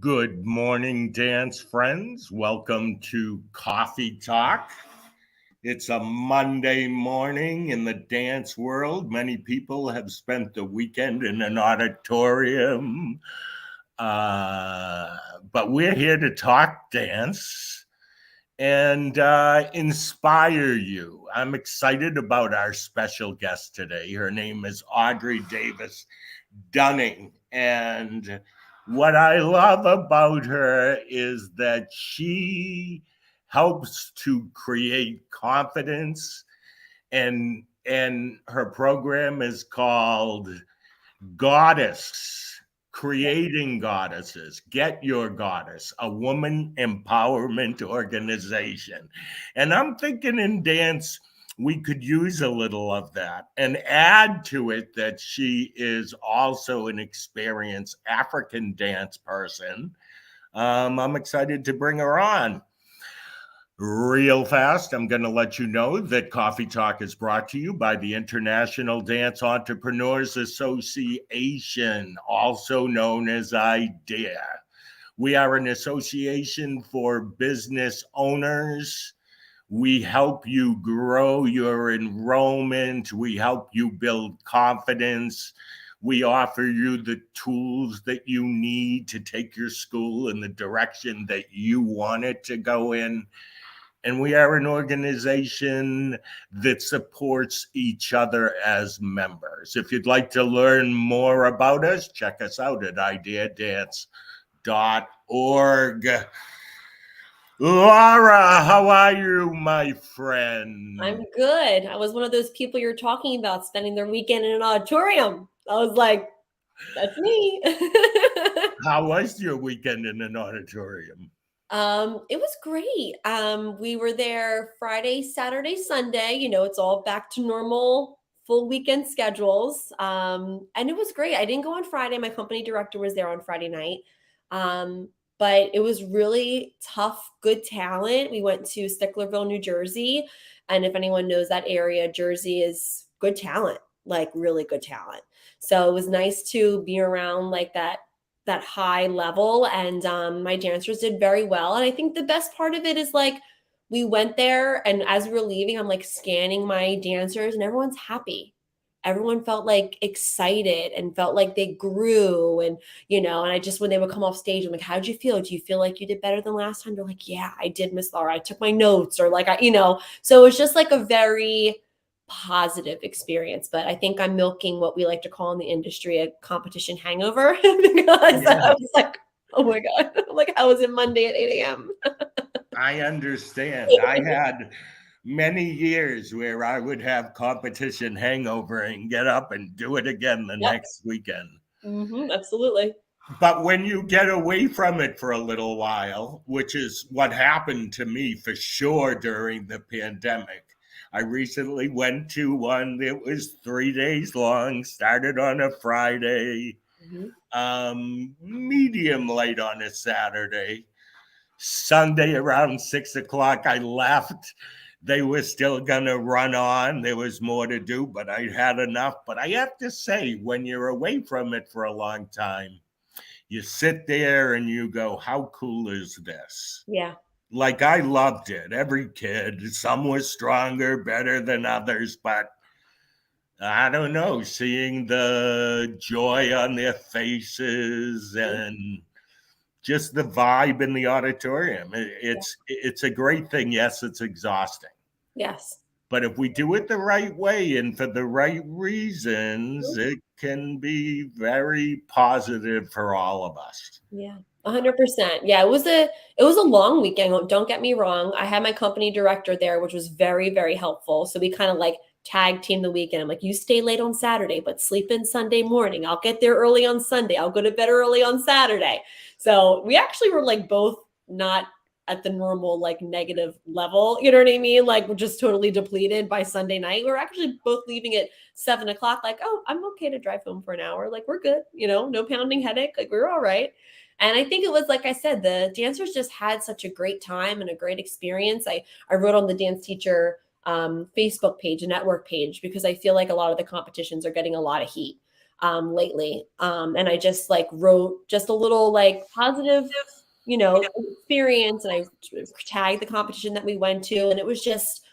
Good morning, dance friends. Welcome to Coffee Talk. It's a Monday morning in the dance world. Many people have spent the weekend in an auditorium, but we're here to talk dance and inspire you. I'm excited about our special guest today. Her name is Audrey Davis-Dunning, and what I love about her is that she helps to create confidence, and her program is called Goddess, Creating Goddesses. Get Your Goddess, a woman empowerment organization. And I'm thinking in dance, we could use a little of that and add to it that she is also an experienced African dance person. I'm excited to bring her on. Real fast, I'm going to let you know that Coffee Talk is brought to you by the International Dance Entrepreneurs Association, also known as IDEA. We are an association for business owners. We help you grow your enrollment. We help you build confidence. We offer you the tools that you need to take your school in the direction that you want it to go in. And we are an organization that supports each other as members. If you'd like to learn more about us, check us out at ideadance.org. Laura, how are you, my friend? I'm good. I was one of those people you're talking about spending their weekend in an auditorium. I was like, that's me. How was your weekend in an auditorium? It was great. We were there Friday, Saturday, Sunday. It's all back to normal full weekend schedules. And it was great. I didn't go on Friday. My company director was there on Friday night. But it was really tough, good talent. We went to Sticklerville, New Jersey. And if anyone knows that area, Jersey is good talent, like really good talent. So it was nice to be around like that high level, and my dancers did very well. And I think the best part of it is like we went there, and as we were leaving, I'm like scanning my dancers and everyone's happy. Everyone felt like excited and felt like they grew, and and I just, when they would come off stage, I'm like, how'd you feel? Do you feel like you did better than last time? They're like, yeah, I did, Miss Laura. I took my notes, or like so it was just like a very positive experience. But I think I'm milking what we like to call in the industry a competition hangover because I was like, oh my God, like how was it Monday at 8 a.m.? I understand. I had many years where I would have competition hangover and get up and do it again the Yep. next weekend. Absolutely. But when you get away from it for a little while, which is what happened to me for sure during the pandemic, I recently went to one that was 3 days long, started on a Friday, medium late on a Saturday. Sunday around 6 o'clock, I left. They were still going to run on. There was more to do, but I had enough. But I have to say, when you're away from it for a long time, you sit there and you go, how cool is this? Yeah. Like, I loved it. Every kid, some was stronger, better than others, but I don't know, seeing the joy on their faces and just the vibe in the auditorium. It's a great thing. Yes, it's exhausting. Yes. But if we do it the right way and for the right reasons, it can be very positive for all of us. Yeah. 100%. Yeah, it was a long weekend. Don't get me wrong. I had my company director there, which was very, very helpful. So we kind of like tag team the weekend. I'm like, you stay late on Saturday, but sleep in Sunday morning. I'll get there early on Sunday. I'll go to bed early on Saturday. So we actually were like both not at the normal like negative level. You know what I mean? Like we're just totally depleted by Sunday night. We're actually both leaving at 7 o'clock. Like, oh, I'm okay to drive home for an hour. Like we're good. No pounding headache. Like we're all right. And I think it was, like I said, the dancers just had such a great time and a great experience. I wrote on the dance teacher Facebook page, a network page, because I feel like a lot of the competitions are getting a lot of heat. lately. And I just like wrote just a little like positive, experience. And I tagged the competition that we went to, and it was just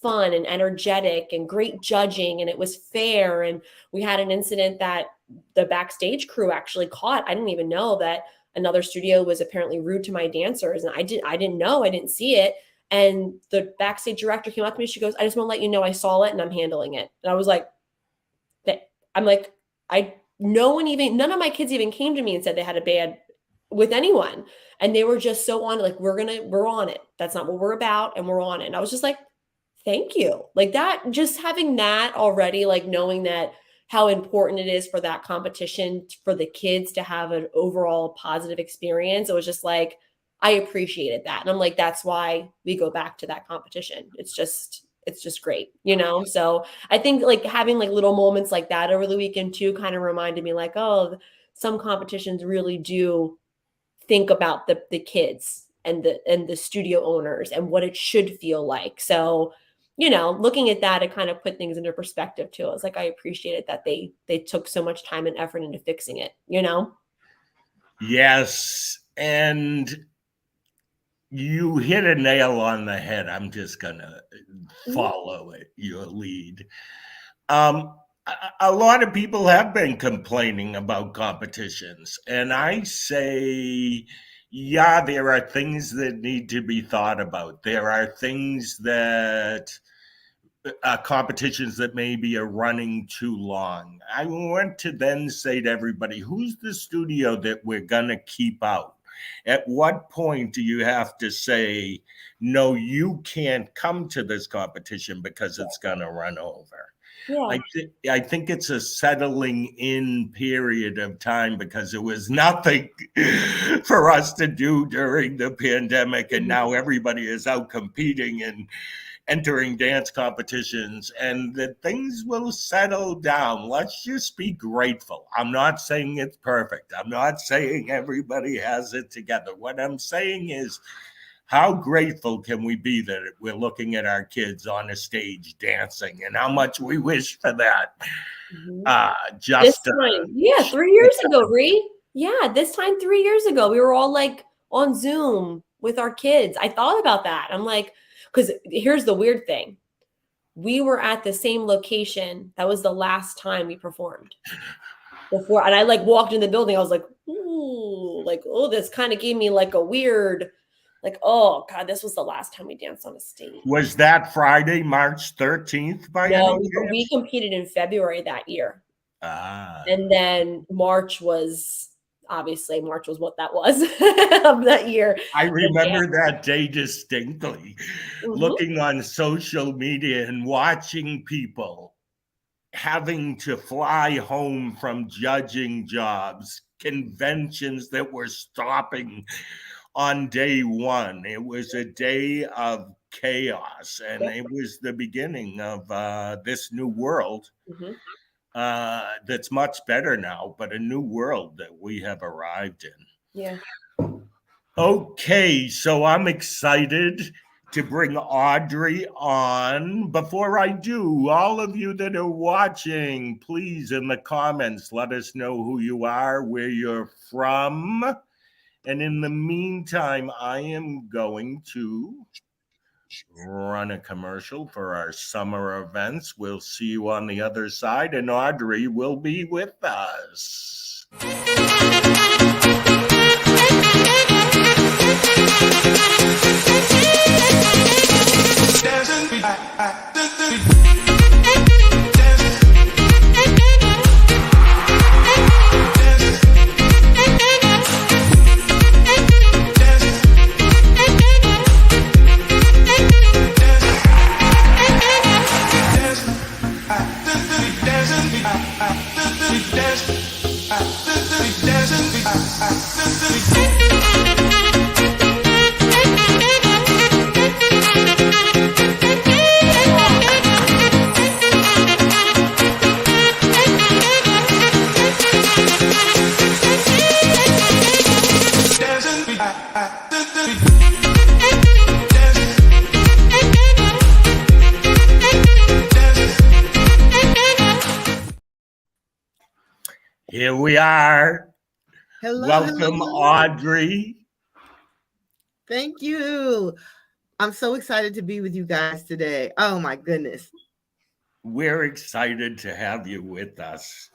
fun and energetic and great judging. And it was fair. And we had an incident that the backstage crew actually caught. I didn't even know that another studio was apparently rude to my dancers. And I didn't know, I didn't see it. And the backstage director came up to me. She goes, I just want to let you know I saw it and I'm handling it. And I was like, none of my kids even came to me and said they had a bad with anyone. And they were just so on it, like, we're on it. That's not what we're about. And we're on it. And I was just like, thank you. Like that, just having that already, like knowing that how important it is for that competition for the kids to have an overall positive experience. It was just like, I appreciated that. And I'm like, that's why we go back to that competition. It's just great, So I think like having like little moments like that over the weekend too kind of reminded me like, oh, some competitions really do think about the kids and the studio owners and what it should feel like. So, looking at that, it kind of put things into perspective too. I was like, I appreciated that they took so much time and effort into fixing it, Yes. And you hit a nail on the head. I'm just going to follow your lead. A lot of people have been complaining about competitions, and I say, yeah, there are things that need to be thought about. There are things that competitions that maybe are running too long. I want to then say to everybody, who's the studio that we're going to keep out? At what point do you have to say, no, you can't come to this competition because it's going to run over? Yeah. I think it's a settling in period of time because it was nothing for us to do during the pandemic. And now everybody is out competing and entering dance competitions, and that things will settle down. Let's just be grateful. I'm not saying it's perfect. I'm not saying everybody has it together. What I'm saying is, how grateful can we be that we're looking at our kids on a stage dancing, and how much we wish for that. Just 3 years ago, Ree. Yeah, this time 3 years ago, we were all like on Zoom with our kids. I thought about that. I'm like, because here's the weird thing. We were at the same location. That was the last time we performed before. And I like walked in the building. I was like, ooh, like, oh, this kind of gave me like a weird, like, oh God, this was the last time we danced on a stage. Was that Friday, March 13th by any chance? We competed in February that year. And then March was what that was of that year. I remember that day distinctly, looking on social media and watching people having to fly home from judging jobs, conventions that were stopping on day one. It was a day of chaos, and it was the beginning of this new world. That's much better now, but a new world that we have arrived in. Yeah. Okay, so I'm excited to bring Audrey on. Before I do, all of you that are watching, please in the comments, let us know who you are, where you're from. And in the meantime, I am going to run a commercial for our summer events. We'll see you on the other side, and Audrey will be with us. Here we are. Hello, Welcome, hello. Audrey. Thank you. I'm so excited to be with you guys today. Oh my goodness. We're excited to have you with us.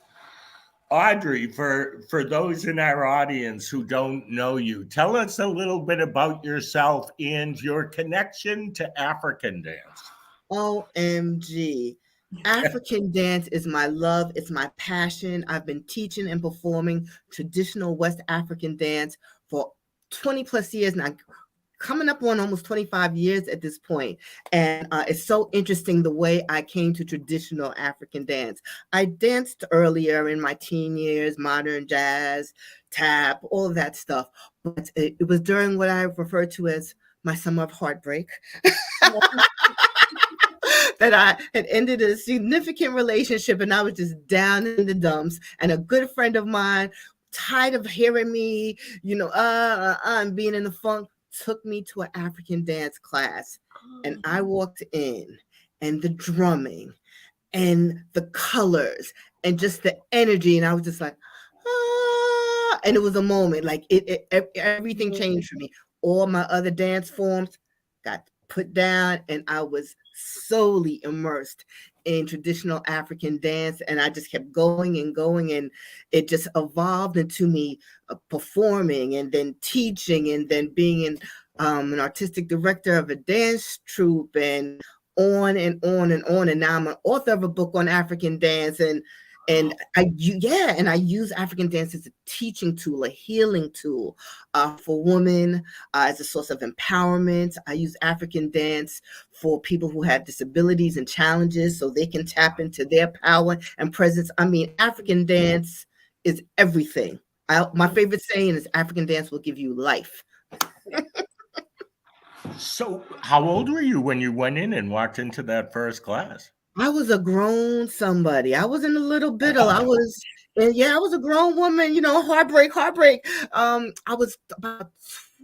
Audrey, for those in our audience who don't know you, tell us a little bit about yourself and your connection to African dance. OMG. African dance is my love, it's my passion. I've been teaching and performing traditional West African dance for 20 plus years now, coming up on almost 25 years at this point. And it's so interesting the way I came to traditional African dance. I danced earlier in my teen years, modern jazz, tap, all of that stuff. But it was during what I refer to as my summer of heartbreak. That I had ended a significant relationship and I was just down in the dumps. And a good friend of mine, tired of hearing me, and being in the funk, took me to an African dance class. And I walked in, and the drumming and the colors and just the energy. And I was just like, ah, and it was a moment like everything changed for me. All my other dance forms got put down and I was solely immersed in traditional African dance, and I just kept going and going, and it just evolved into me performing and then teaching and then being an artistic director of a dance troupe and on and on and on. And now I'm an author of a book on African dance, and I use African dance as a teaching tool, a healing tool for women, as a source of empowerment. I use African dance for people who have disabilities and challenges so they can tap into their power and presence. I mean, African dance is everything. My favorite saying is African dance will give you life. So, how old were you when you went in and walked into that first class? I was a grown somebody. I wasn't a little bit. I was a grown woman, heartbreak. I was about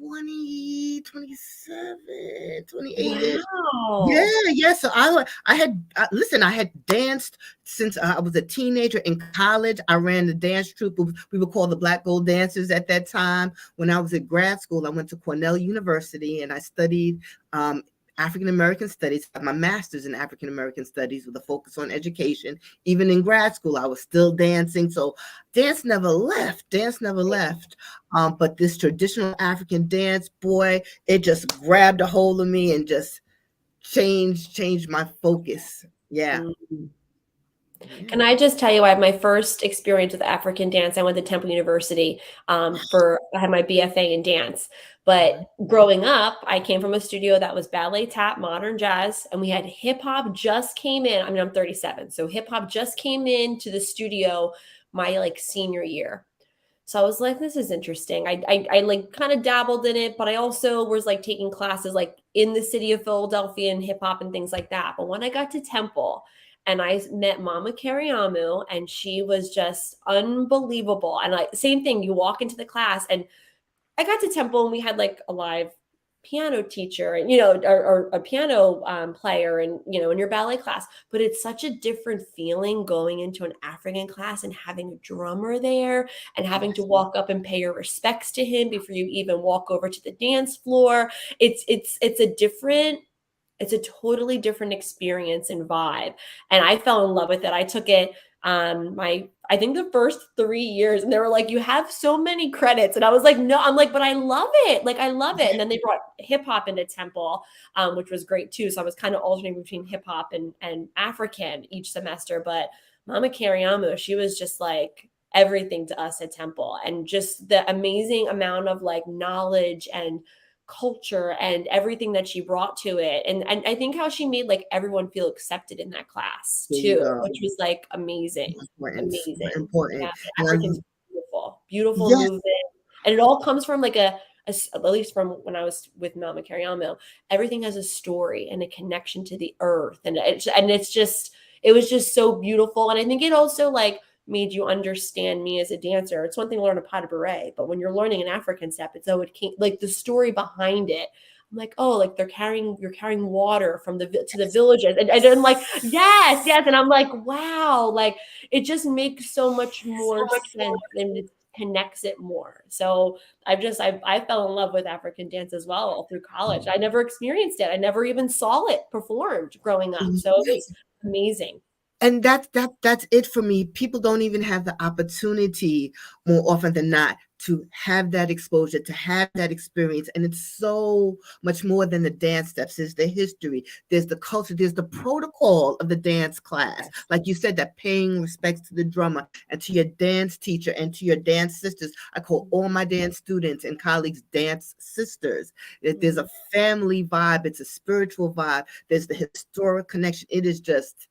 20, 27, 28. Wow. Yeah. So I had danced since I was a teenager. In college, I ran the dance troupe. We were called the Black Gold Dancers at that time. When I was at grad school, I went to Cornell University and I studied African American Studies. I have my master's in African American Studies with a focus on education. Even in grad school, I was still dancing. So dance never left. But this traditional African dance, boy, it just grabbed a hold of me and just changed my focus. Yeah. Can I just tell you, I had my first experience with African dance. I went to Temple University I had my BFA in dance. But growing up, I came from a studio that was ballet, tap, modern jazz, and we had hip hop just came in. I mean, I'm 37, so hip hop just came into the studio my senior year. So I was like, this is interesting. I like kind of dabbled in it, but I also was taking classes in the city of Philadelphia and hip hop and things like that. But when I got to Temple and I met Mama Kariamu, and she was just unbelievable. And same thing, you walk into the class, and I got to Temple and we had a live piano teacher and or a piano player and in your ballet class, but it's such a different feeling going into an African class and having a drummer there and having to walk up and pay your respects to him before you even walk over to the dance floor. It's a totally different experience and vibe, and I fell in love with it. I took it I think the first 3 years, and they were like, you have so many credits. And I was like, no, I'm like, but I love it. I love it. And then they brought hip hop into Temple, which was great too. So I was kind of alternating between hip hop and African each semester. But Mama Kariamu, she was just everything to us at Temple, and just the amazing amount of knowledge and culture and everything that she brought to it. And I think how she made everyone feel accepted in that class too, which was amazing. Important. Yeah, African's beautiful movement. And it all comes from at least from when I was with Mama Kariamu, everything has a story and a connection to the earth. And it was just so beautiful. And I think it also made you understand me as a dancer. It's one thing to learn a pas de bourrée, but when you're learning an African step, it's the story behind it I'm like, oh, like you're carrying water from to the villages. And I'm like, yes. And I'm like, wow, like it just makes so much more sense and it connects it more. So I fell in love with African dance as well all through college. I never experienced it. I never even saw it performed growing up. So it was amazing. And that's it for me. People don't even have the opportunity more often than not to have that exposure, to have that experience. And it's so much more than the dance steps. There's the history, there's the culture, there's the protocol of the dance class. Like you said, that paying respects to the drummer and to your dance teacher and to your dance sisters. I call all my dance students and colleagues dance sisters. There's a family vibe. It's a spiritual vibe. There's the historic connection. It is just,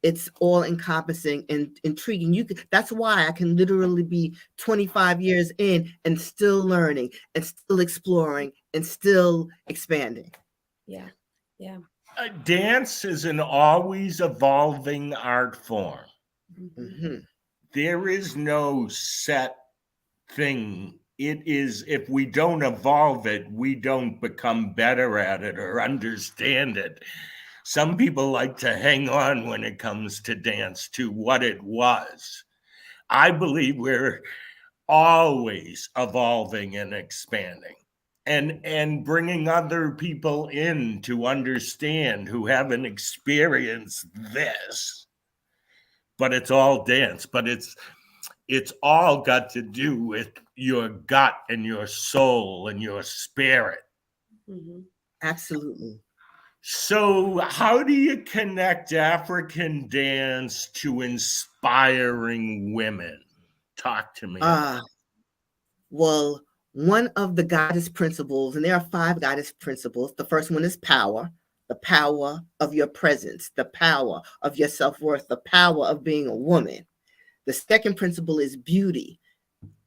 it's all encompassing and intriguing. That's why I can literally be 25 years in and still learning and still exploring and still expanding. Yeah. Dance is an always evolving art form. Mm-hmm. There is no set thing. It is, if we don't evolve it, we don't become better at it or understand it. Some people like to hang on when it comes to dance to what it was. I believe we're always evolving and expanding and bringing other people in to understand who haven't experienced this. But it's all dance, but it's all got to do with your gut and your soul and your spirit. Mm-hmm. Absolutely. So, how do you connect African dance to inspiring women? Talk to me. Well, one of the goddess principles, and there are 5 goddess principles. The first one is power, the power of your presence, the power of your self-worth, the power of being a woman. The second principle is beauty.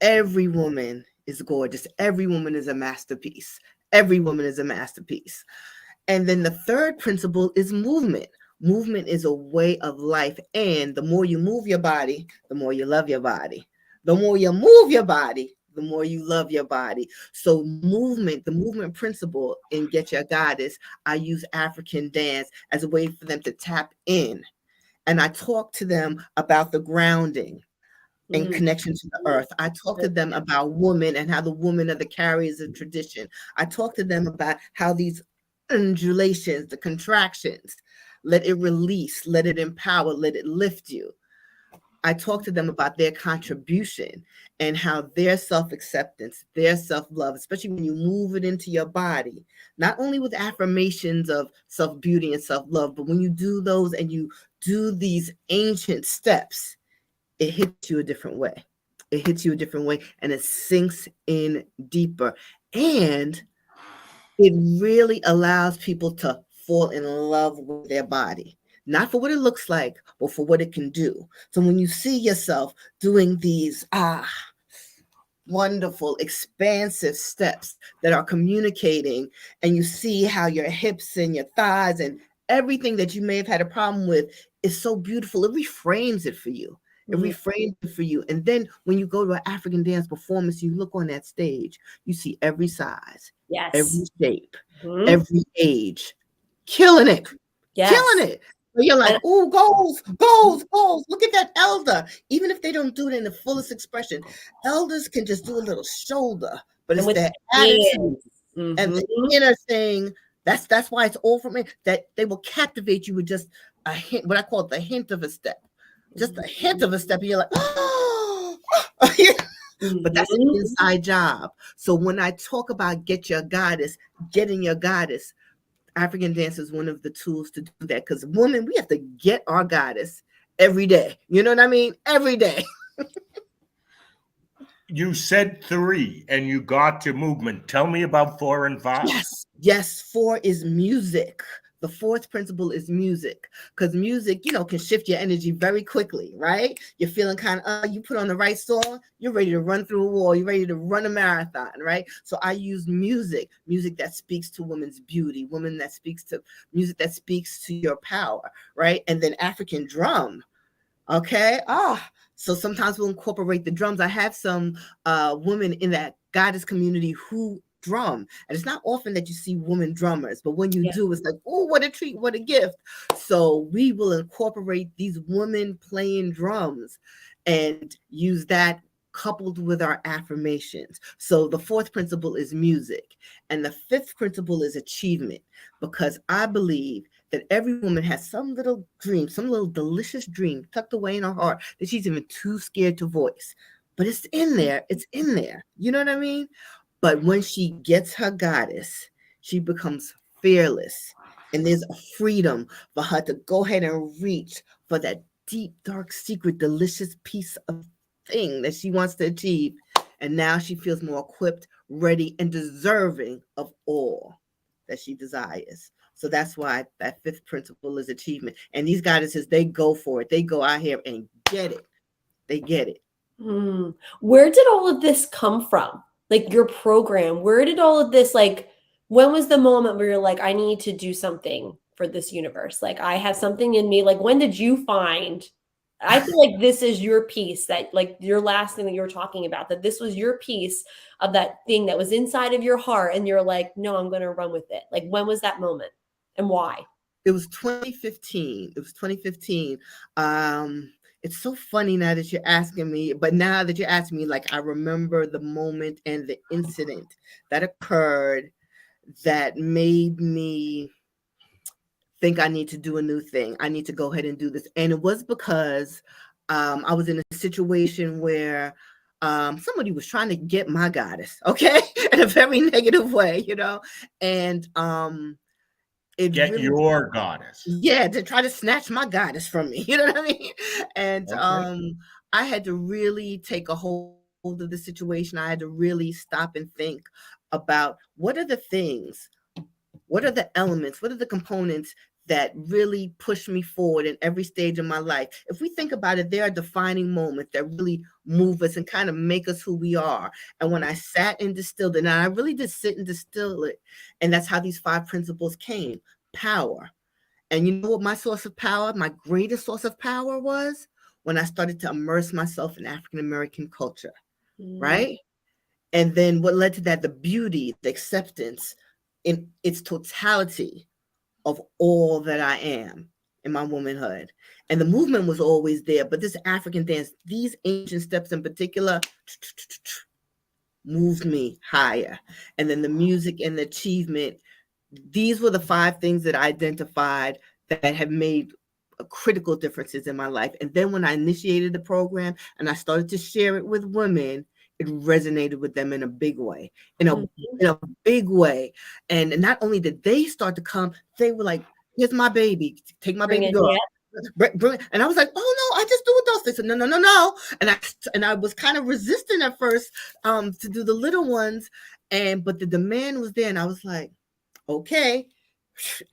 Every woman is gorgeous. Every woman is a masterpiece. Every woman is a masterpiece. And then the third principle is movement. Movement is a way of life. And the more you move your body, the more you love your body. The more you move your body, the more you love your body. So movement, the movement principle in Get Your Goddess, I use African dance as a way for them to tap in. And I talk to them about the grounding and connection to the earth. I talk to them about women and how the women are the carriers of tradition. I talk to them about how these undulations, the contractions, let it release, let it empower, let it lift you. I talk to them about their contribution and how their self-acceptance, their self-love, especially when you move it into your body, not only with affirmations of self-beauty and self-love, but when you do those and you do these ancient steps, it hits you a different way. It hits you a different way and it sinks in deeper. And it really allows people to fall in love with their body, not for what it looks like, but for what it can do. So when you see yourself doing these wonderful, expansive steps that are communicating, and you see how your hips and your thighs and everything that you may have had a problem with is so beautiful, it reframes it for you. It reframes it for you. And then when you go to an African dance performance, you look on that stage, you see every size, every shape, every age, killing it, killing it. So you're like, oh, goals. Look at that elder. Even if they don't do it in the fullest expression, elders can just do a little shoulder, but it's their attitude and the inner thing. That's why it's all from it, that they will captivate you with just a hint, what I call the hint of a step. Just a hint of a step, and you're like, oh, but that's an inside job. So when I talk about Get Your Goddess, getting your goddess, African dance is one of the tools to do that. Because women, we have to get our goddess every day. You know what I mean? Every day. You said 3 and you got to movement. Tell me about 4 and 5. Yes. 4 is music. The 4th principle is music, because music, can shift your energy very quickly, right? You're feeling kind of, you put on the right song, you're ready to run through a wall, you're ready to run a marathon, right? So I use music that speaks to women's beauty, music that speaks to your power, right? And then African drum, okay? So sometimes we'll incorporate the drums. I have some women in that goddess community who drum. And it's not often that you see women drummers, but when you Yeah. do, it's like, oh, what a treat, what a gift. So we will incorporate these women playing drums and use that coupled with our affirmations. So the fourth principle is music. And the fifth principle is achievement, because I believe that every woman has some little dream, some little delicious dream tucked away in her heart that she's even too scared to voice. But it's in there. It's in there. You know what I mean? But when she gets her goddess, she becomes fearless. And there's a freedom for her to go ahead and reach for that deep, dark, secret, delicious piece of thing that she wants to achieve. And now she feels more equipped, ready, and deserving of all that she desires. So that's why that fifth principle is achievement. And these goddesses, they go for it. They go out here and get it. They get it. Where did all of this come from? Like your program, where did all of this, like, when was the moment where you're like, I need to do something for this universe? Like, I have something in me. Like, when did you find, I feel like this is your piece, that like your last thing that you were talking about, that this was your piece of that thing that was inside of your heart. And you're like, no, I'm going to run with it. Like, when was that moment and why? It was 2015. It was 2015. It's so funny now that you're asking me, but now that you're asking me, like, I remember the moment and the incident that occurred that made me think I need to do a new thing. I need to go ahead and do this. And it was because I was in a situation where somebody was trying to get my goddess, okay, in a very negative way, you know, and it Get really, your goddess. yeah, to try to snatch my goddess from me, you know what I mean? And Okay. I had to really take a hold of the situation. I had to really stop and think about what are the things, what are the elements, what are the components that really push me forward in every stage of my life. If we think about it, there are defining moments that really move us and kind of make us who we are. And when I sat and distilled it, and I really did sit and distill it, and that's how these five principles came. Power. And you know what my source of power, my greatest source of power was? When I started to immerse myself in African American culture, right? And then what led to that? The beauty, the acceptance in its totality of all that I am in my womanhood. And the movement was always there, but this African dance, these ancient steps in particular, moved me higher. And then the music and the achievement, these were the five things that I identified that have made critical differences in my life. And then when I initiated the program and I started to share it with women, it resonated with them in a big way, in a big way. And not only did they start to come, they were like, here's my baby, take my baby girl. And I was like, oh no, I just do adults. They said, no. And I was kind of resistant at first to do the little ones. But the demand was there. And I was like, okay.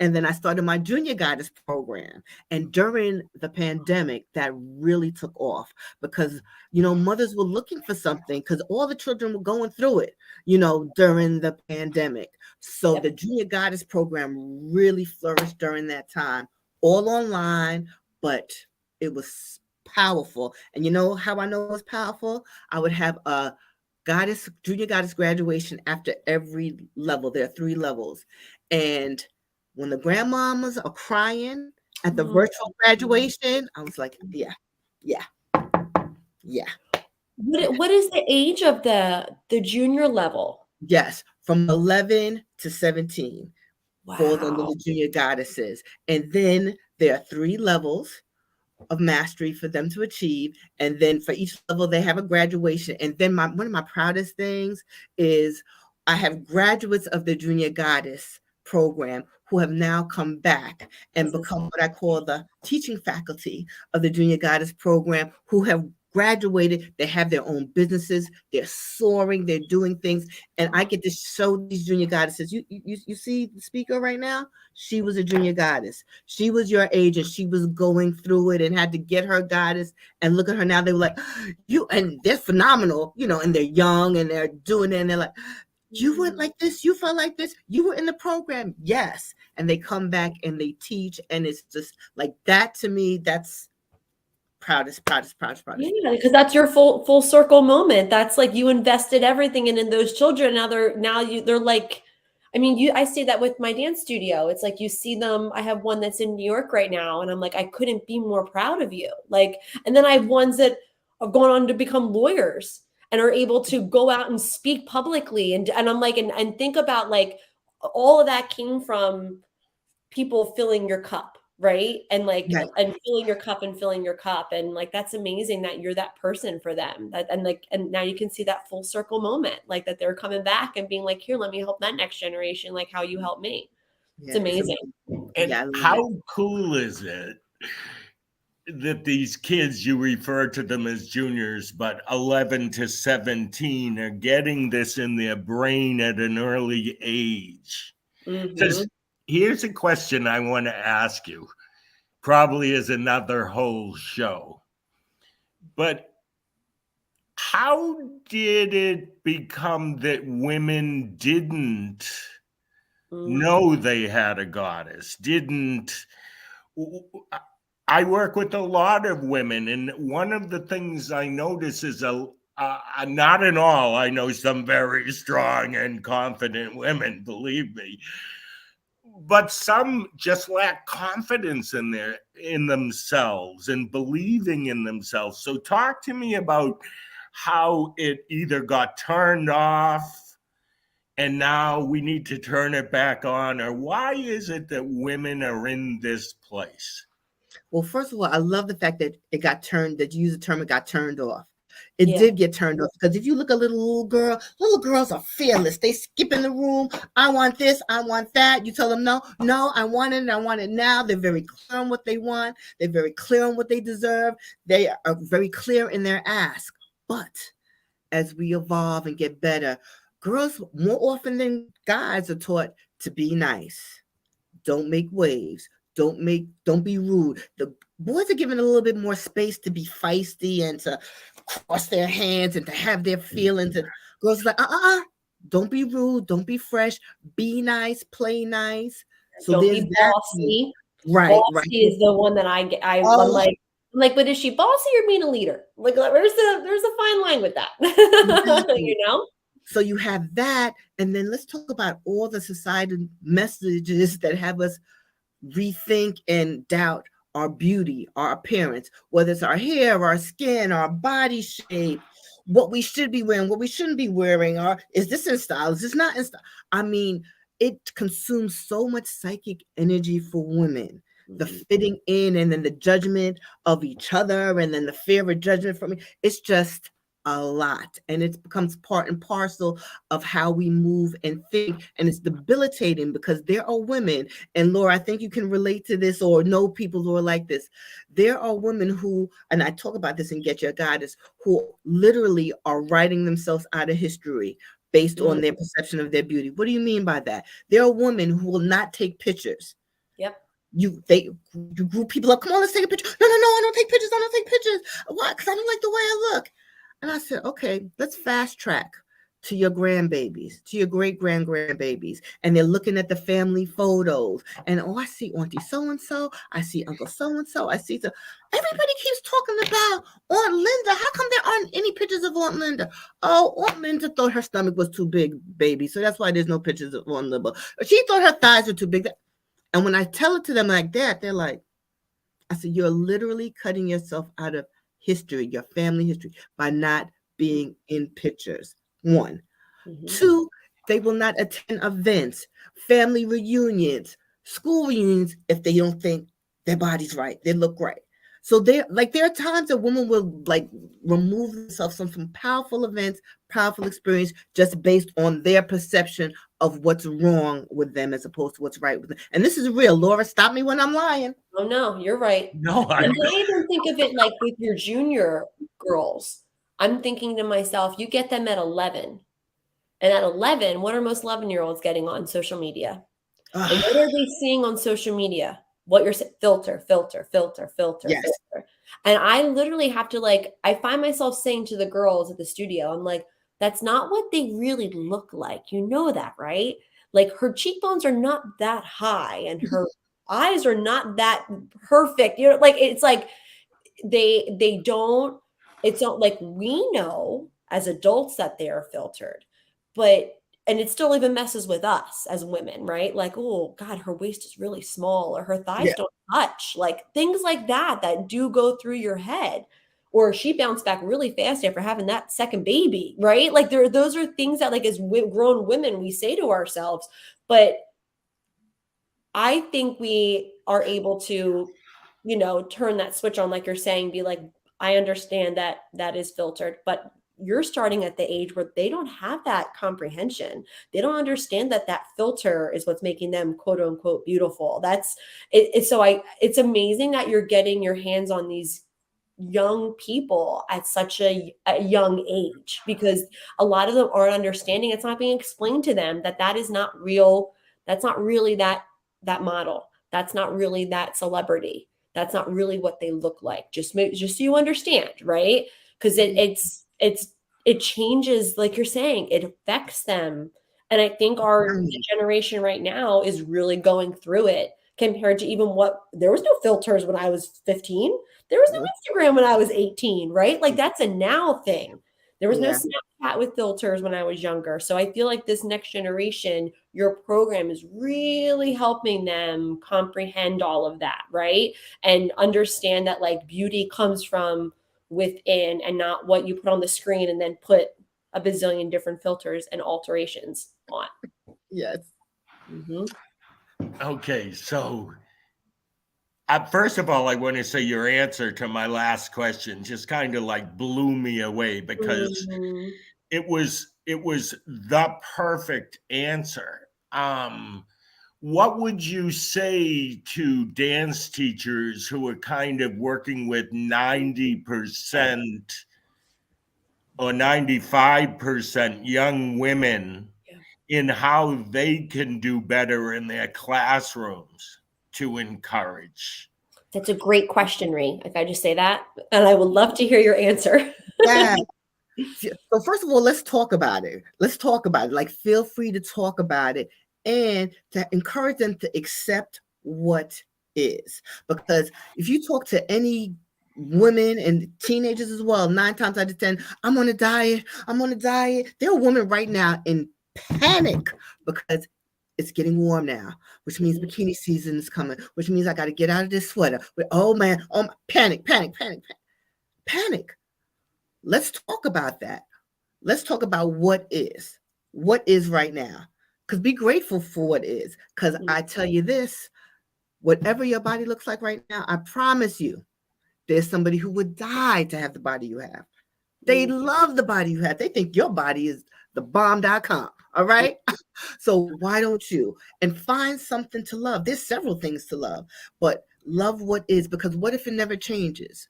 And then I started my junior goddess program. And during the pandemic, that really took off because, you know, mothers were looking for something because all the children were going through it, you know, during the pandemic. So the junior goddess program really flourished during that time, all online, but it was powerful. And you know how I know it was powerful? I would have a junior goddess graduation after every level. There are 3 levels. And when the grandmamas are crying at the virtual graduation, I was like, yeah. What is the age of the junior level? Yes, from 11 to 17 falls under Wow. the junior goddesses. And then there are 3 levels of mastery for them to achieve. And then for each level, they have a graduation. And then one of my proudest things is I have graduates of the junior goddess program who have now come back and become what I call the teaching faculty of the junior goddess program, who have graduated. They have their own businesses. They're soaring. They're doing things. And I get to show these junior goddesses. You see the speaker right now? She was a junior goddess. She was your age and she was going through it and had to get her goddess. And look at her now. They were like, and they're phenomenal, you know, and they're young and they're doing it. And they're like, you went like this, you felt like this, you were in the program. Yes. And they come back and they teach. And it's just like that to me, that's proudest. Yeah, because that's your full circle moment. That's like you invested everything in those children. They're like, I mean, I say that with my dance studio. It's like you see them. I have one that's in New York right now, and I'm like, I couldn't be more proud of you. Like, and then I have ones that have gone on to become lawyers and are able to go out and speak publicly. And I'm like, and think about like all of that came from people filling your cup, right? And like Right. and filling your cup and like that's amazing that you're that person for them. And now you can see that full circle moment, like that they're coming back and being like, here, let me help that next generation, like how you helped me. It's amazing. And Yeah, I love how it. cool is it that these kids, you refer to them as juniors, but 11 to 17 are getting this in their brain at an early age? Because here's a question I want to ask you, probably is another whole show. But how did it become that women didn't know they had a goddess? I work with a lot of women, and one of the things I notice is not in all, I know some very strong and confident women, believe me, but some just lack confidence in themselves and believing in themselves. So talk to me about how it either got turned off and now we need to turn it back on, or why is it that women are in this place? Well, first of all, I love the fact that that you use the term, it got turned off. It did get turned off, because if you look at little girls are fearless. They skip in the room. I want this, I want that. You tell them no, I want it now. They're very clear on what they want. They're very clear on what they deserve. They are very clear in their ask. But as we evolve and get better, girls more often than guys are taught to be nice. Don't make waves. Don't be rude. The boys are given a little bit more space to be feisty and to cross their hands and to have their feelings. And girls are like, don't be rude. Don't be fresh. Be nice. Play nice. So don't there's be that. Bossy. Right. Bossy is the one that I'm like, but is she bossy or being a leader? Like, there's a fine line with that. You know? So you have that. And then let's talk about all the societal messages that have us rethink and doubt our beauty, our appearance, whether it's our hair, our skin, our body shape, what we should be wearing, what we shouldn't be wearing, or is this in style? Is this not in style? I mean, it consumes so much psychic energy for women. The fitting in, and then the judgment of each other, and then the fear of judgment from me. It's just a lot, and it becomes part and parcel of how we move and think, and it's debilitating, because there are women, and Laura, I think you can relate to this or know people who are like this. There are women who, and I talk about this in Get Your Goddess, who literally are writing themselves out of history based on their perception of their beauty. What do you mean by that? There are women who will not take pictures. Yep. You group people up. Come on, let's take a picture. No, I don't take pictures. Why? Because I don't like the way I look. And I said, okay, let's fast track to your grandbabies, to your great-grandbabies. And they're looking at the family photos. And, I see Auntie so-and-so. I see Uncle so-and-so. Everybody keeps talking about Aunt Linda. How come there aren't any pictures of Aunt Linda? Oh, Aunt Linda thought her stomach was too big, baby. So that's why there's no pictures of Aunt Linda. She thought her thighs were too big. And when I tell it to them like that, they're like, I said, you're literally cutting yourself out of history, your family history, by not being in pictures. 1. 2, they will not attend events, family reunions, school reunions, if they don't think their body's right, they look right. So there are times that women will remove themselves from some powerful events, powerful experience, just based on their perception of what's wrong with them as opposed to what's right with them. And this is real. Laura, stop me when I'm lying. Oh no, you're right. No, I even think of it like with your junior girls. I'm thinking to myself, you get them at 11. And at 11, what are most 11-year-olds getting on social media? And what are they seeing on social media? What you're saying, filter. Yes. Filter. And I literally have to I find myself saying to the girls at the studio, I'm like, that's not what they really look like. You know that, right? Like her cheekbones are not that high and her eyes are not that perfect. You know, it's like they don't, it's not like we know as adults that they are filtered, but and it still even messes with us as women, right? Like, oh God, her waist is really small or her thighs Yeah. don't touch. Like things like that do go through your head. Or she bounced back really fast after having that second baby, right? Like those are things that like as grown women we say to ourselves, but I think we are able to, turn that switch on, like you're saying, be like, I understand that that is filtered, but you're starting at the age where they don't have that comprehension. They don't understand that that filter is what's making them quote unquote beautiful. That's it. It's amazing that you're getting your hands on these young people at such a young age, because a lot of them aren't understanding. It's not being explained to them that that is not real. That's not really that model. That's not really that celebrity. That's not really what they look like. Just so you understand, right? Because it changes, like you're saying, it affects them. And I think our generation right now is really going through it compared to even what there was no filters when I was 15. There was no Instagram when I was 18, right? Like that's a now thing. There was no Yeah. Snapchat with filters when I was younger. So I feel like this next generation, your program is really helping them comprehend all of that, right? And understand that like beauty comes from within and not what you put on the screen and then put a bazillion different filters and alterations on. Yes. Mm-hmm. Okay, so first of all, I want to say your answer to my last question just kind of like blew me away, because Mm-hmm. it was the perfect answer. What would you say to dance teachers who are kind of working with 90% or 95% young women in how they can do better in their classrooms to encourage? That's a great question, Ree. If I just say that, and I would love to hear your answer. Yeah. So first of all, let's talk about it. Let's talk about it. Like, feel free to talk about it and to encourage them to accept what is. Because if you talk to any women and teenagers as well, 9 times out of 10, I'm on a diet. I'm on a diet. There are women right now in panic because it's getting warm now, which means bikini season is coming, which means I got to get out of this sweater. But oh man, panic. Let's talk about that. Let's talk about what is right now. Because be grateful for what is. Because I tell you this, whatever your body looks like right now, I promise you, there's somebody who would die to have the body you have. They love the body you have. They think your body is the bomb.com. All right. So why don't you and find something to love? There's several things to love, but love what is, because what if it never changes?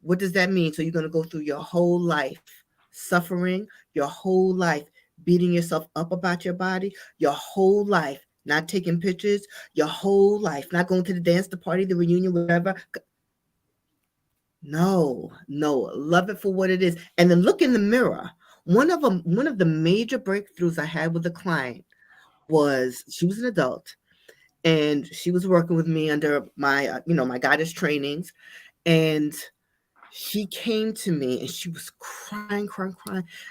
What does that mean? So you're going to go through your whole life suffering, your whole life beating yourself up about your body, your whole life not taking pictures, your whole life not going to the dance, the party, the reunion, whatever. No, love it for what it is. And then look in the mirror. One of the major breakthroughs I had with a client was, she was an adult and she was working with me under my, my goddess trainings. And she came to me and she was crying.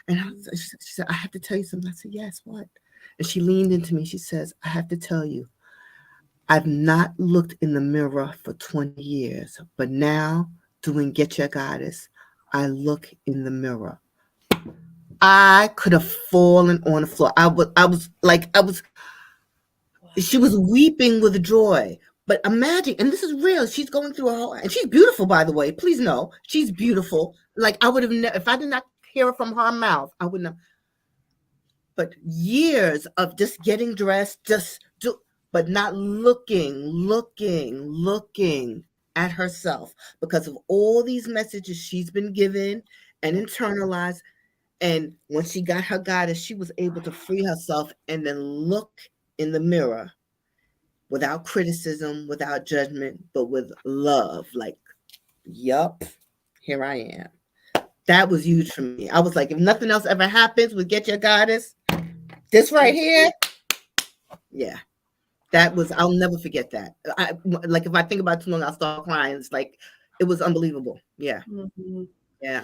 And she said, I have to tell you something. I said, yes, what? And she leaned into me. She says, I have to tell you, I've not looked in the mirror for 20 years, but now doing Get Your Goddess, I look in the mirror. I could have fallen on the floor. She was weeping with joy. But imagine, and this is real, she's going through and she's beautiful, by the way. Please know, she's beautiful. Like, I would have if I did not hear it from her mouth, I wouldn't have. But years of just getting dressed, but not looking at herself because of all these messages she's been given and internalized. And when she got her goddess, she was able to free herself and then look in the mirror without criticism, without judgment, but with love. Like, yup, here I am. That was huge for me. I was like, if nothing else ever happens with Get Your Goddess, this right here, yeah. That was, I'll never forget that. Like, if I think about it too long, I'll start crying. It's like, it was unbelievable. Yeah. Mhm. Yeah.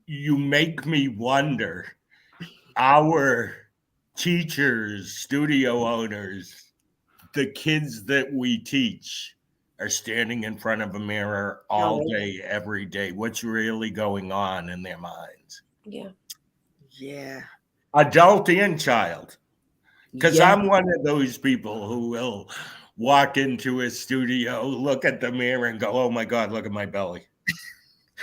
You make me wonder, our teachers, studio owners, the kids that we teach are standing in front of a mirror all Right. day, every day. What's really going on in their minds? Yeah. Yeah. Adult and child. Because Yeah. I'm one of those people who will walk into a studio, look at the mirror, and go, "Oh my God, look at my belly."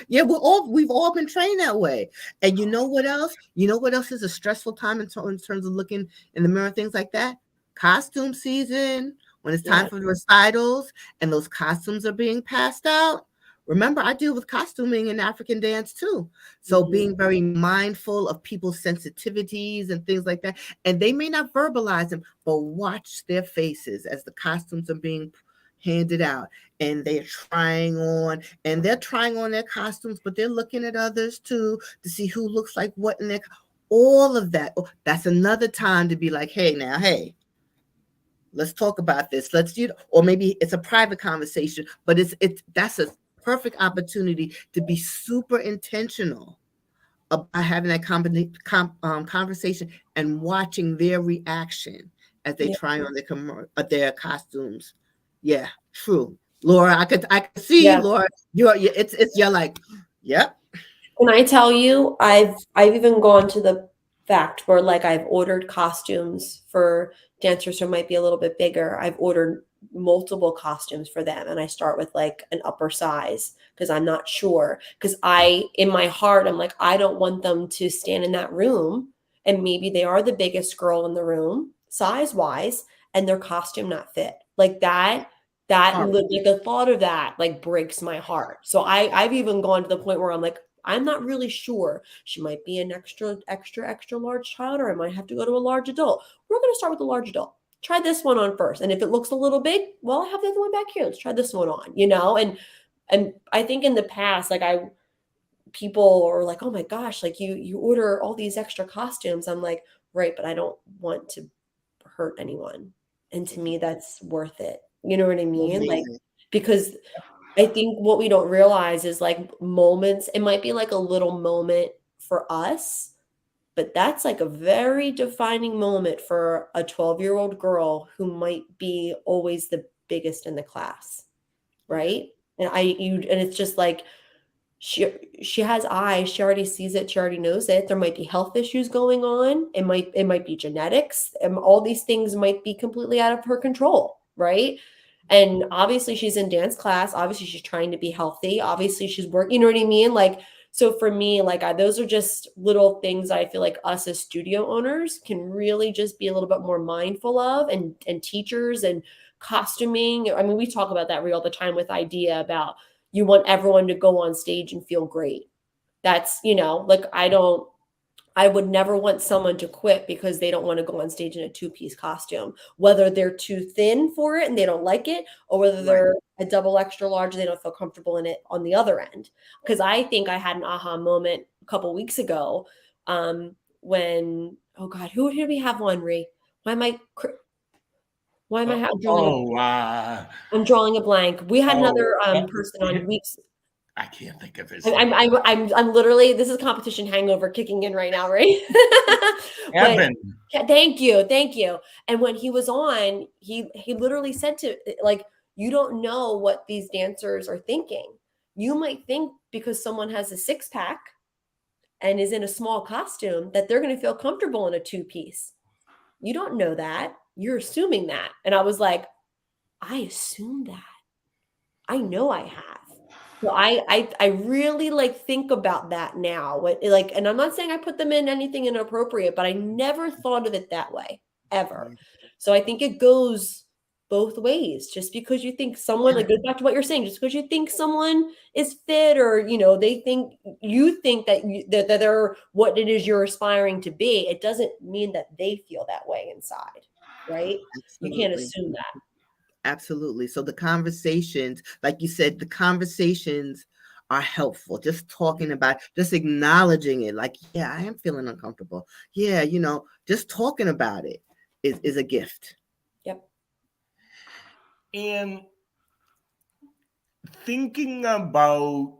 Yeah, we've all been trained that way. And you know what else? You know what else is a stressful time in terms of looking in the mirror, things like that? Costume season, when it's time Yeah. for the recitals and those costumes are being passed out. Remember, I deal with costuming in African dance too. So Mhm. being very mindful of people's sensitivities and things like that. And they may not verbalize them, but watch their faces as the costumes are being handed out and they're trying on their costumes, but they're looking at others too to see who looks like what in their all of that. Oh, that's another time to be like, hey, let's talk about this. Or maybe it's a private conversation, but that's a perfect opportunity to be super intentional about having that conversation and watching their reaction as they Yeah. try on their costumes. Yeah, true. Laura, I could see Yeah. Laura. You're like, yep. Can I tell you, I've even gone to the fact where like I've ordered costumes for dancers who might be a little bit bigger. I've ordered multiple costumes for them and I start with like an upper size because I'm not sure. Because in my heart, I'm like, I don't want them to stand in that room and maybe they are the biggest girl in the room, size wise, and their costume not fit. Like like the thought of that like breaks my heart. So I've even gone to the point where I'm like, I'm not really sure. She might be an extra large child, or I might have to go to a large adult. We're going to start with the large adult. Try this one on first. And if it looks a little big, well, I have the other one back here. Let's try this one on, And I think in the past, like people are like, oh my gosh, like you order all these extra costumes. I'm like, right, but I don't want to hurt anyone. And to me, that's worth it. You know what I mean? Like, Amazing. because I think what we don't realize is like moments, it might be like a little moment for us, but that's like a very defining moment for a 12-year-old girl who might be always the biggest in the class, right? And it's just like she has eyes, she already sees it, she already knows it. There might be health issues going on. It might be genetics, and all these things might be completely out of her control, right? And obviously she's in dance class, obviously she's trying to be healthy, obviously she's working, you know what I mean? Like, so for me, like those are just little things I feel like us as studio owners can really just be a little bit more mindful of, and teachers and costuming. I mean, we talk about that all the time with Idea about you want everyone to go on stage and feel great. That's, like I would never want someone to quit because they don't want to go on stage in a two-piece costume, whether they're too thin for it and they don't like it, or whether Right. they're a double extra large and they don't feel comfortable in it on the other end. Because I think I had an aha moment a couple weeks ago, when, oh God, who did we have one, Ree? Why am I drawing Oh, I'm drawing a blank. We had oh, another person on weeks. I can't think of his I'm name. I'm literally, this is competition hangover kicking in right now, right? But Evan. thank you. And when he was on, he literally said to like, you don't know what these dancers are thinking. You might think because someone has a six pack and is in a small costume that they're going to feel comfortable in a two piece. You don't know that. You're assuming that. And I was like, I assume that. I know I have. So I really like think about that now. Like, and I'm not saying I put them in anything inappropriate, but I never thought of it that way ever. So I think it goes both ways. Just because you think someone, like, goes back to what you're saying, just because you think someone is fit, or they think you think that that they're what it is you're aspiring to be, it doesn't mean that they feel that way inside, right? You can't Absolutely. assume that. Absolutely. So the conversations, like you said, the conversations are helpful. Just talking about, just acknowledging it. Like, yeah, I am feeling uncomfortable. Yeah, just talking about it is a gift. Yep. And thinking about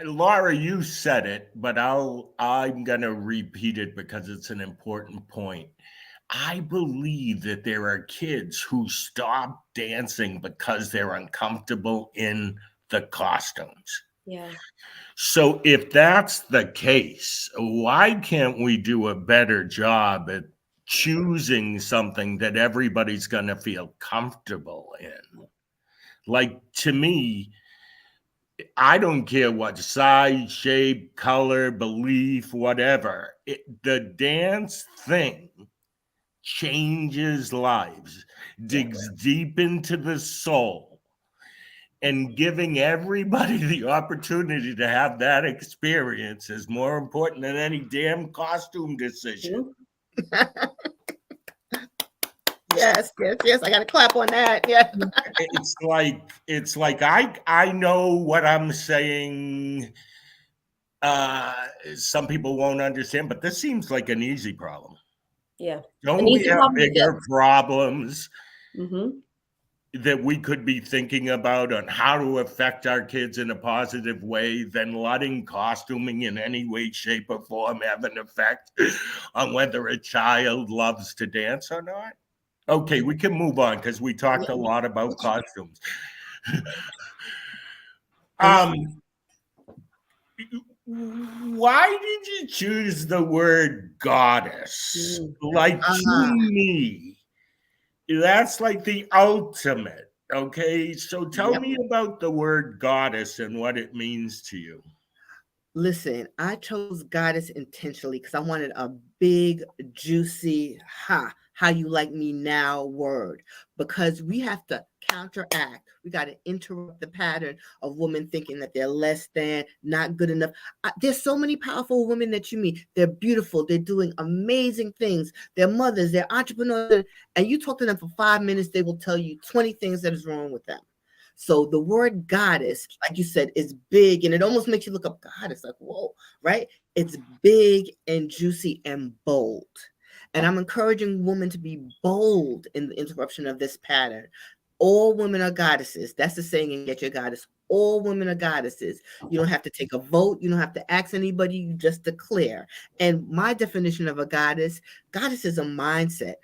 Laura, you said it, but I'm gonna repeat it because it's an important point. I believe that there are kids who stop dancing because they're uncomfortable in the costumes. Yeah. So if that's the case, why can't we do a better job at choosing something that everybody's going to feel comfortable in? Like, to me, I don't care what size, shape, color, belief, whatever. The dance thing changes lives, digs deep into the soul, and giving everybody the opportunity to have that experience is more important than any damn costume decision. Yes. I got to clap on that. Yeah. It's like I know what I'm saying. Some people won't understand, but this seems like an easy problem. Yeah. Don't we have bigger problems that we could be thinking about on how to affect our kids in a positive way than letting costuming in any way, shape, or form have an effect on whether a child loves to dance or not? Okay, we can move on because we talked a lot about costumes. Why did you choose the word goddess? Like, to me, that's like the ultimate. Okay, so tell me about the word goddess and what it means to you. Listen, I chose goddess intentionally because I wanted a big, juicy, how you like me now word, because we have to counteract. We got to interrupt the pattern of women thinking that they're less than, not good enough. There's so many powerful women that you meet. They're beautiful. They're doing amazing things. They're mothers. They're entrepreneurs. And you talk to them for 5 minutes, they will tell you 20 things that is wrong with them. So the word goddess, like you said, is big, and it almost makes you look up goddess, like, whoa, right? It's big and juicy and bold. And I'm encouraging women to be bold in the interruption of this pattern. All women are goddesses. That's the saying in Get Your Goddess. All women are goddesses. You don't have to take a vote. You don't have to ask anybody. You just declare. And my definition of a goddess is a mindset.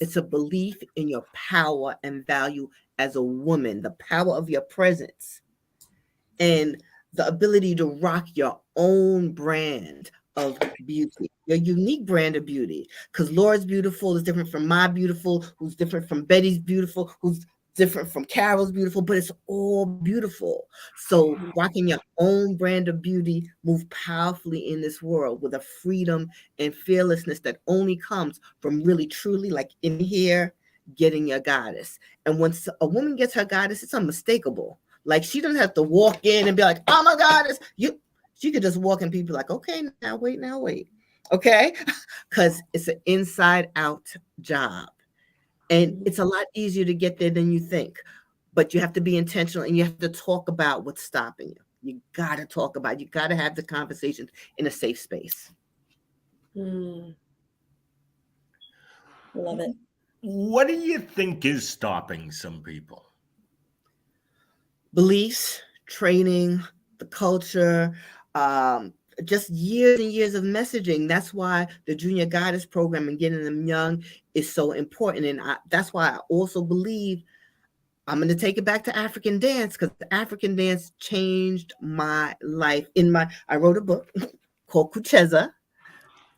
It's a belief in your power and value as a woman, the power of your presence, and the ability to rock your own brand of beauty, your unique brand of beauty. Because Laura's beautiful is different from my beautiful, who's different from Betty's beautiful, who's different from Carol's beautiful, but it's all beautiful. So rocking your own brand of beauty, move powerfully in this world with a freedom and fearlessness that only comes from really, truly, like in here, getting your goddess. And once a woman gets her goddess, it's unmistakable. Like, she doesn't have to walk in and be like, oh my goddess. She could just walk in and people like, okay, now wait. Okay? Because it's an inside out job. And it's a lot easier to get there than you think. But you have to be intentional, and you have to talk about what's stopping you. You got to talk about it. You got to have the conversations in a safe space. Love it. What do you think is stopping some people? Beliefs, training, the culture, just years and years of messaging. That's why the Junior Goddess program and getting them young is so important. And that's why I also believe I'm going to take it back to African dance, because African dance changed my life. I wrote a book called Kucheza,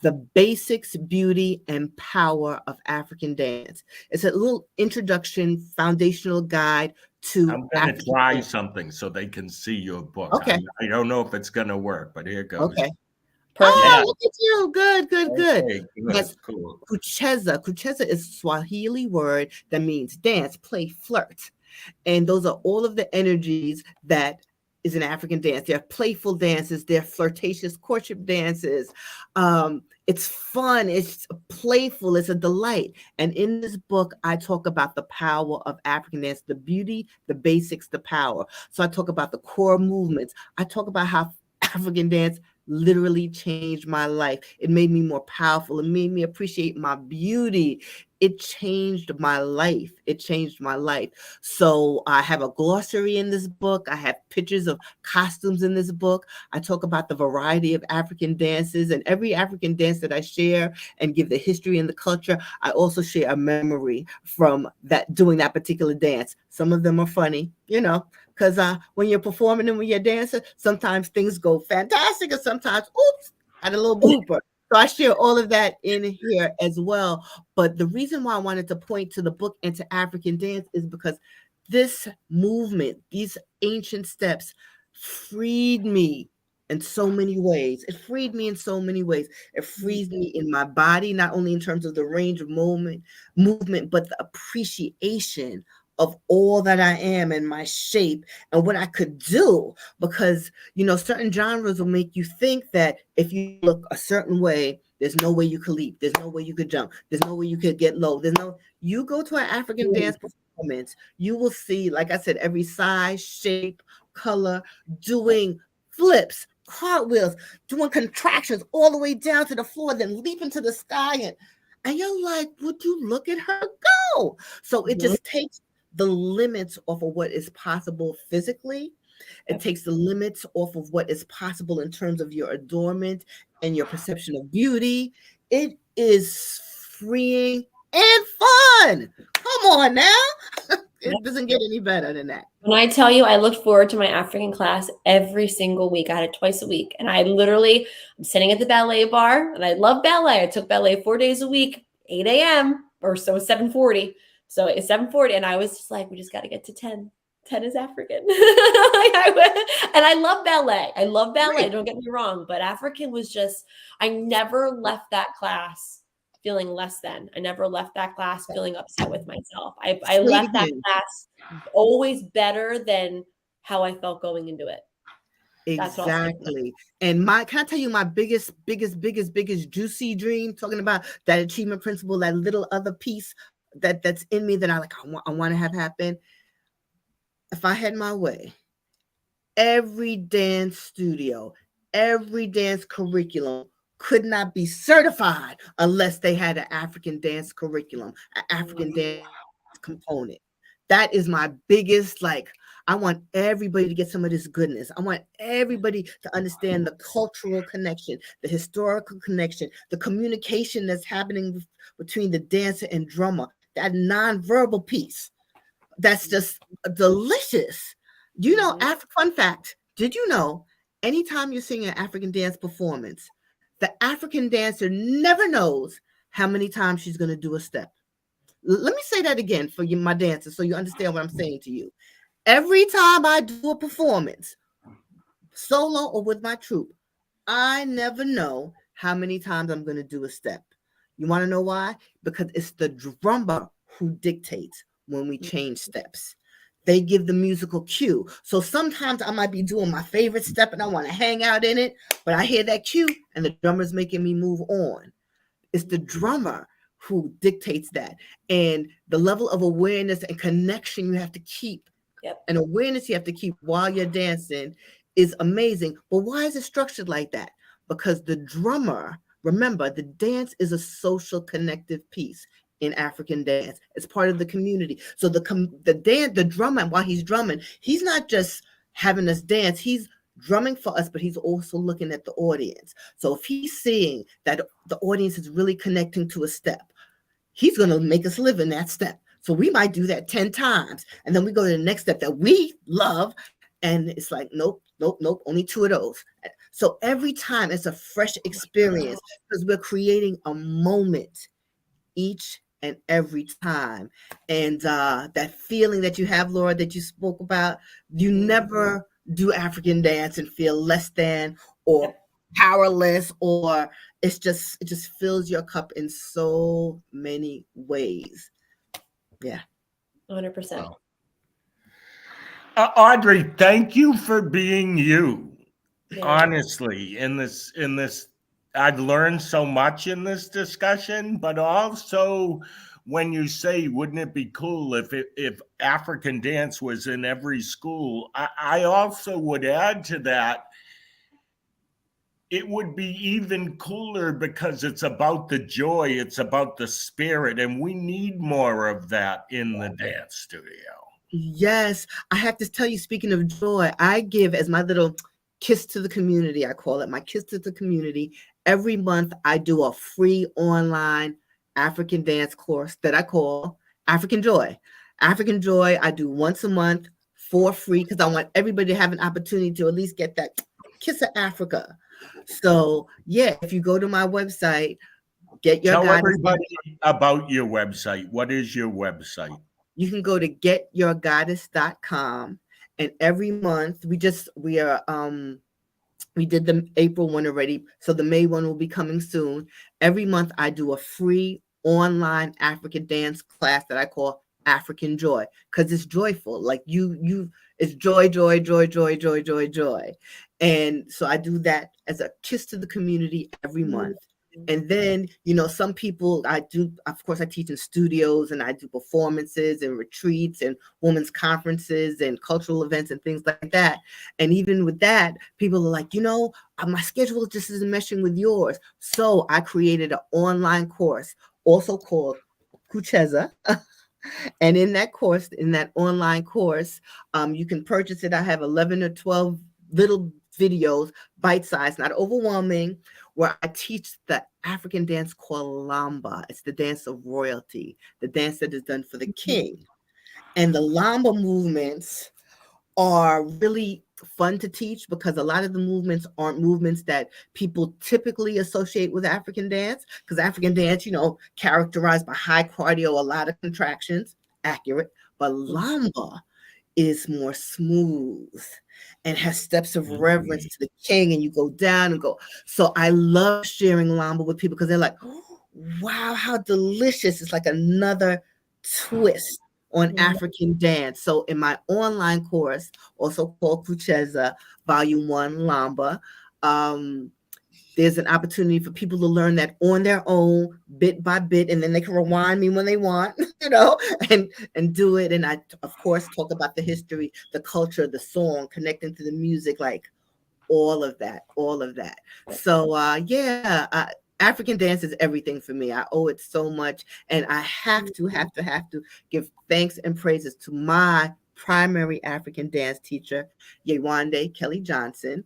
The Basics, Beauty, and Power of African Dance. It's a little introduction, foundational guide to I'm going to try something so they can see your book. Okay. I don't know if it's going to work, but here it goes. Okay. Perfect. Oh, look at you. Good. Okay, But cool. Kucheza is a Swahili word that means dance, play, flirt. And those are all of the energies that is an African dance. They're playful dances, they're flirtatious courtship dances. It's fun, it's playful, it's a delight. And in this book, I talk about the power of African dance, the beauty, the basics, the power. So I talk about the core movements. I talk about how African dance literally changed my life. It made me more powerful. It made me appreciate my beauty. It changed my life. It changed my life. So I have a glossary in this book. I have pictures of costumes in this book. I talk about the variety of African dances, and every African dance that I share and give the history and the culture, I also share a memory from that doing that particular dance. Some of them are funny, because when you're performing and when you're dancing, sometimes things go fantastic, and sometimes, oops, had a little blooper. So I share all of that in here as well. But the reason why I wanted to point to the book and to African dance is because this movement, these ancient steps, freed me in so many ways. It freed me in so many ways. It frees me in my body, not only in terms of the range of movement, but the appreciation of all that I am and my shape and what I could do. Because, certain genres will make you think that if you look a certain way, there's no way you could leap. There's no way you could jump. There's no way you could get low. You go to an African dance performance, you will see, like I said, every size, shape, color, doing flips, cartwheels, doing contractions all the way down to the floor, then leaping to the sky. And you're like, would you look at her go? So it just takes the limits off of what is possible physically. It takes the limits off of what is possible in terms of your adornment and your perception of beauty. It is freeing and fun. Come on now. It doesn't get any better than that. When I tell you, I looked forward to my African class every single week. I had it twice a week. And I'm sitting at the ballet bar, and I love ballet. I took ballet 4 days a week, 8 a.m. or so 7:40. So it's 7:40. And I was just like, we just got to get to 10. 10 is African. And I love ballet. I love ballet. Right. Don't get me wrong. But African was just, I never left that class feeling less than. I never left that class feeling upset with myself. I left that class always better than how I felt going into it. Exactly. And can I tell you my biggest juicy dream, talking about that achievement principle, that little other piece that's in me that I want to have happen. If I had my way, every dance studio, every dance curriculum could not be certified unless they had an African dance curriculum, an African dance component. That is my biggest, I want everybody to get some of this goodness. I want everybody to understand the cultural connection, the historical connection, the communication that's happening between the dancer and drummer, that nonverbal piece. That's just delicious. Fun fact, did you know anytime you're seeing an African dance performance, the African dancer never knows how many times she's going to do a step? Let me say that again for you, my dancers, so you understand what I'm saying to you. Every time I do a performance, solo or with my troupe, I never know how many times I'm going to do a step. You want to know why? Because it's the drummer who dictates when we change steps. They give the musical cue. So sometimes I might be doing my favorite step and I want to hang out in it, but I hear that cue and the drummer's making me move on. It's the drummer who dictates that. And the level of awareness and connection you have to keep, and awareness you have to keep while you're dancing is amazing. But why is it structured like that? Because the drummer, remember, the dance is a social connective piece. In African dance, it's part of the community. So the drummer, while he's drumming, he's not just having us dance, he's drumming for us, but he's also looking at the audience. So if he's seeing that the audience is really connecting to a step, he's going to make us live in that step. So we might do that 10 times, and then we go to the next step that we love, and it's like, nope, only 2 of those. So every time it's a fresh experience because we're creating a moment each and every time. And that feeling that you have, Laura, that you spoke about, you never do African dance and feel less than or powerless, or it just fills your cup in so many ways. Yeah. 100%. Wow. Audrey, thank you for being you. Yeah. Honestly, in this, I've learned so much in this discussion, but also when you say, wouldn't it be cool if African dance was in every school? I also would add to that, it would be even cooler because it's about the joy, it's about the spirit, and we need more of that in the dance studio. Yes, I have to tell you, speaking of joy, I give as my little kiss to the community, I call it my kiss to the community. Every month, I do a free online African dance course that I call African Joy. African Joy, I do once a month for free because I want everybody to have an opportunity to at least get that kiss of Africa. So, yeah, if you go to my website, Tell everybody about your website. What is your website? You can go to getyourgoddess.com, and every month we did the April one already, so the May one will be coming soon. Every month I do a free online African dance class that I call African Joy, because it's joyful. Like it's joy, joy, joy, joy, joy, joy, joy. And so I do that as a kiss to the community every month. And then, some people of course, I teach in studios, and I do performances and retreats and women's conferences and cultural events and things like that. And even with that, people are like, my schedule just isn't meshing with yours. So I created an online course, also called Kucheza. And in that online course, you can purchase it. I have 11 or 12 little videos, bite-sized, not overwhelming, where I teach the African dance called Lamba. It's the dance of royalty, the dance that is done for the king. And the Lamba movements are really fun to teach because a lot of the movements aren't movements that people typically associate with African dance, because African dance, characterized by high cardio, a lot of contractions, accurate, but Lamba is more smooth and has steps of reverence to the king, and you go down and go. So I love sharing Lamba with people because they're like, oh, wow, how delicious. It's like another twist on African dance. So in my online course, also called Kucheza, Volume 1, Lamba, there's an opportunity for people to learn that on their own, bit by bit, and then they can rewind me when they want, and do it. And I, of course, talk about the history, the culture, the song, connecting to the music, like all of that. So, African dance is everything for me. I owe it so much, and I have to give thanks and praises to my primary African dance teacher, Yewande Kelly Johnson.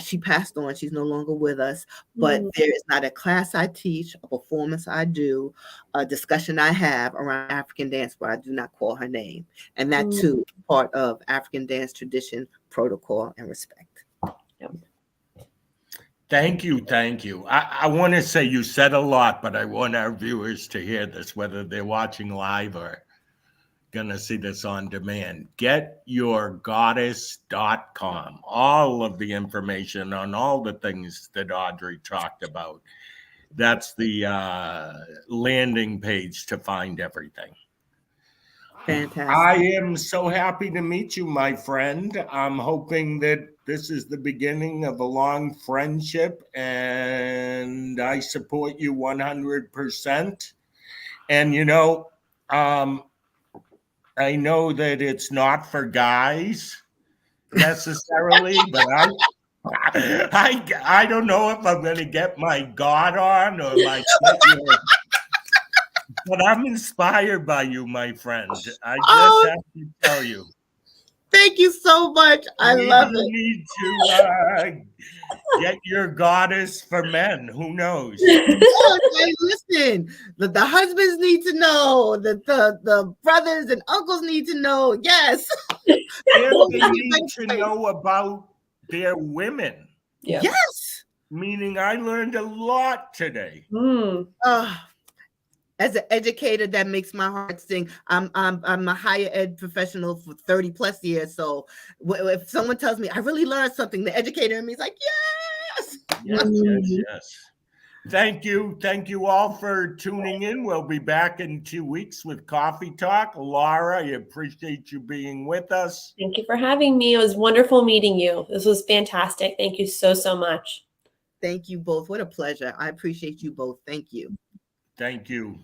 She passed on. She's no longer with us, but there is not a class I teach, a performance I do, a discussion I have around African dance where I do not call her name. And that too, part of African dance tradition, protocol, and respect. Thank you. I want to say you said a lot, but I want our viewers to hear this, whether they're watching live or gonna see this on demand. Getyourgoddess.com. All of the information on all the things that Audrey talked about. That's the landing page to find everything. Fantastic. I am so happy to meet you, my friend. I'm hoping that this is the beginning of a long friendship, and I support you 100%. And I know that it's not for guys necessarily, but I don't know if I'm going to get my God on or but I'm inspired by you, my friend. I just have to tell you. Thank you so much. I love it. You need to get your goddess for men. Who knows? Listen, the husbands need to know, the brothers and uncles need to know. Yes. And they need to know about their women. Yes. Meaning I learned a lot today. As an educator, that makes my heart sing. I'm a higher ed professional for 30 plus years. So if someone tells me I really learned something, the educator in me is like, yes. Yes. Thank you all for tuning in. We'll be back in 2 weeks with Coffee Talk. Laura, I appreciate you being with us. Thank you for having me. It was wonderful meeting you. This was fantastic. Thank you so much. Thank you both. What a pleasure. I appreciate you both. Thank you. Thank you.